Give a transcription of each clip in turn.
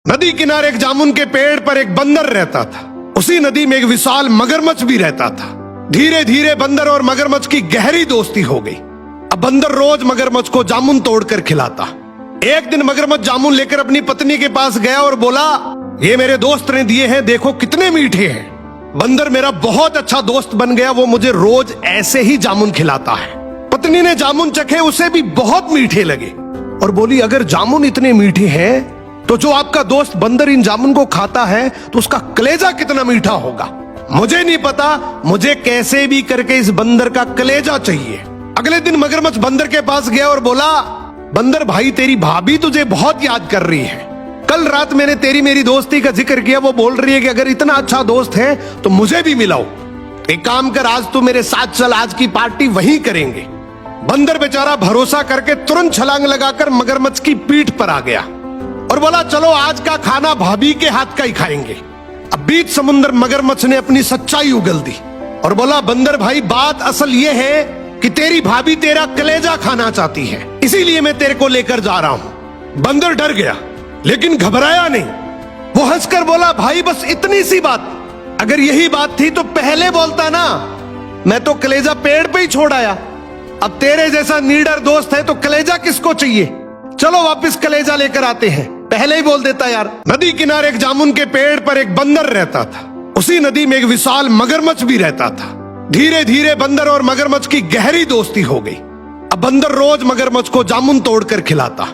नदी किनारे एक जामुन के पेड़ पर एक बंदर रहता था। उसी नदी में एक विशाल मगरमच्छ भी रहता था। धीरे धीरे बंदर और मगरमच्छ की गहरी दोस्ती हो गई। अब बंदर रोज मगरमच्छ को जामुन तोड़कर खिलाता। एक दिन मगरमच्छ जामुन लेकर अपनी पत्नी के पास गया और बोला, ये मेरे दोस्त ने दिए हैं, देखो कितने मीठे हैं। बंदर मेरा बहुत अच्छा दोस्त बन गया, वो मुझे रोज ऐसे ही जामुन खिलाता है। पत्नी ने जामुन चखे, उसे भी बहुत मीठे लगे और बोली, अगर जामुन इतने मीठे हैं तो जो आपका दोस्त बंदर इन जामुन को खाता है तो उसका कलेजा कितना मीठा होगा। मुझे नहीं पता, मुझे कैसे भी करके इस बंदर का कलेजा चाहिए। अगले दिन मगरमच्छ बंदर के पास गया और बोला, बंदर भाई, तेरी भाभी तुझे बहुत याद कर रही है। कल रात मैंने तेरी मेरी दोस्ती का जिक्र किया, वो बोल रही है कि अगर इतना अच्छा दोस्त है तो मुझे भी मिलाओ। एक काम कर, आज तू मेरे साथ चल, आज की पार्टी वहीं करेंगे। बंदर बेचारा भरोसा करके तुरंत छलांग लगाकर मगरमच्छ की पीठ पर आ गया और बोला, चलो आज का खाना भाभी के हाथ का ही खाएंगे। अब बीच समुद्र मगरमच्छ ने अपनी सच्चाई उगल दी और बोला, बंदर भाई, बात असल ये है कि तेरी भाभी तेरा कलेजा खाना चाहती है, इसीलिए मैं तेरे को लेकर जा रहा हूं। बंदर डर गया लेकिन घबराया नहीं। वो हंसकर बोला, भाई बस इतनी सी बात, अगर यही बात थी तो पहले बोलता ना, मैं तो कलेजा पेड़ पे ही छोड़ आया। अब तेरे जैसा नीडर दोस्त है तो कलेजा किसको चाहिए। चलो वापस कलेजा लेकर आते हैं, पहले ही बोल देता यार। नदी किनारे एक जामुन के पेड़ पर एक बंदर रहता था। उसी नदी में एक विशाल मगरमच्छ भी रहता था। धीरे धीरे बंदर और मगरमच्छ की गहरी दोस्ती हो गई। अब बंदर रोज मगरमच्छ को जामुन तोड़कर खिलाता।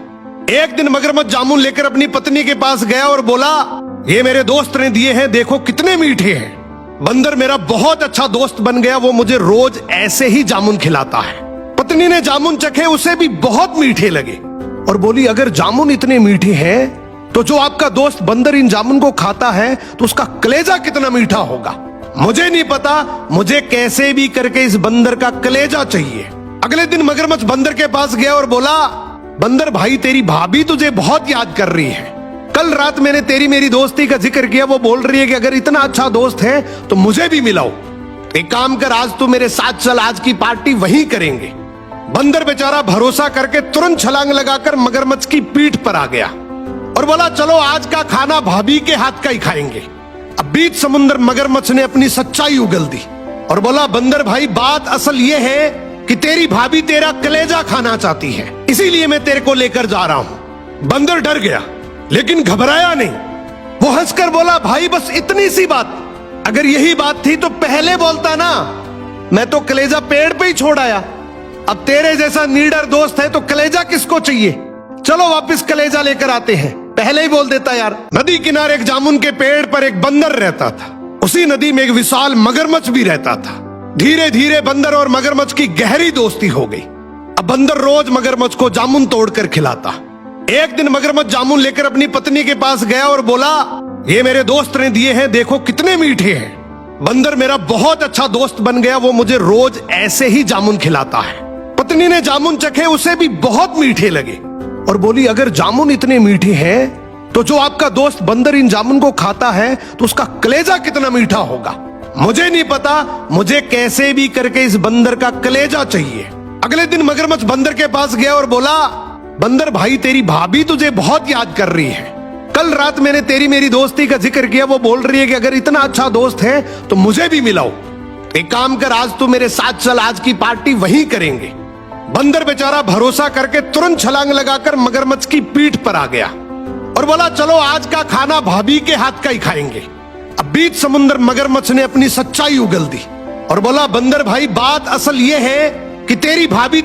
एक दिन मगरमच्छ जामुन लेकर अपनी पत्नी के पास गया और बोला, ये मेरे दोस्त ने दिए हैं, देखो कितने मीठे हैं। बंदर मेरा बहुत अच्छा दोस्त बन गया, वो मुझे रोज ऐसे ही जामुन खिलाता है। पत्नी ने जामुन चखे, उसे भी बहुत मीठे लगे और बोली, अगर जामुन इतने मीठे हैं तो जो आपका दोस्त बंदर इन जामुन को खाता है तो उसका कलेजा कितना मीठा होगा। मुझे नहीं पता, मुझे कैसे भी करके इस बंदर का कलेजा चाहिए। अगले दिन मगरमच्छ बंदर के पास गया और बोला, बंदर भाई, तेरी भाभी तुझे बहुत याद कर रही है। कल रात मैंने तेरी मेरी दोस्ती का जिक्र किया, वो बोल रही है कि अगर इतना अच्छा दोस्त है तो मुझे भी मिलाओ। एक काम कर, आज तू मेरे साथ चल, आज की पार्टी वहीं करेंगे। बंदर बेचारा भरोसा करके तुरंत छलांग लगाकर मगरमच्छ की पीठ पर आ गया और बोला, चलो आज का खाना भाभी के हाथ का ही खाएंगे। अब बीच समुद्र मगरमच्छ ने अपनी सच्चाई उगल दी और बोला, बंदर भाई, बात असल ये है कि तेरी भाभी तेरा कलेजा खाना चाहती है, इसीलिए मैं तेरे को लेकर जा रहा हूं। बंदर डर गया लेकिन घबराया नहीं। वो हंसकर बोला, भाई बस इतनी सी बात, अगर यही बात थी तो पहले बोलता ना, मैं तो कलेजा पेड़ पे ही छोड़ आया। अब तेरे जैसा नीडर दोस्त है तो कलेजा किसको चाहिए। चलो वापस कलेजा लेकर आते हैं, पहले ही बोल देता यार। नदी किनारे एक जामुन के पेड़ पर एक बंदर रहता था। उसी नदी में एक विशाल मगरमच्छ भी रहता था। धीरे धीरे बंदर और मगरमच्छ की गहरी दोस्ती हो गई। अब बंदर रोज मगरमच्छ को जामुन तोड़कर खिलाता। एक दिन मगरमच्छ जामुन लेकर अपनी पत्नी के पास गया और बोला, ये मेरे दोस्त ने दिए हैं, देखो कितने मीठे हैं। बंदर मेरा बहुत अच्छा दोस्त बन गया, वो मुझे रोज ऐसे ही जामुन खिलाता है। पत्नी ने जामुन चखे, उसे भी बहुत मीठे लगे और बोली, अगर जामुन इतने मीठे हैं तो जो आपका दोस्त बंदर इन जामुन को खाता है तो उसका कलेजा कितना मीठा होगा। मुझे नहीं पता, मुझे कैसे भी करके इस बंदर का कलेजा चाहिए। अगले दिन मगरमच्छ बंदर के पास गया और बोला, बंदर भाई, तेरी भाभी तुझे बहुत याद कर रही है। कल रात मैंने तेरी मेरी दोस्ती का जिक्र किया, वो बोल रही है कि अगर इतना अच्छा दोस्त है तो मुझे भी मिलाओ। एक काम कर, आज तू मेरे साथ चल, आज की पार्टी वहीं करेंगे। बंदर बेचारा भरोसा करके तुरंत छलांग लगाकर मगरमच्छ की पीठ पर आ गया और बोला, चलो आज का खाना भाभी के हाथ का ही खाएंगे। अब बीच समुद्र मगरमच्छ ने अपनी सच्चाई उगल दी और बोला, बंदर भाई, बात असल ये है कि तेरी भाभी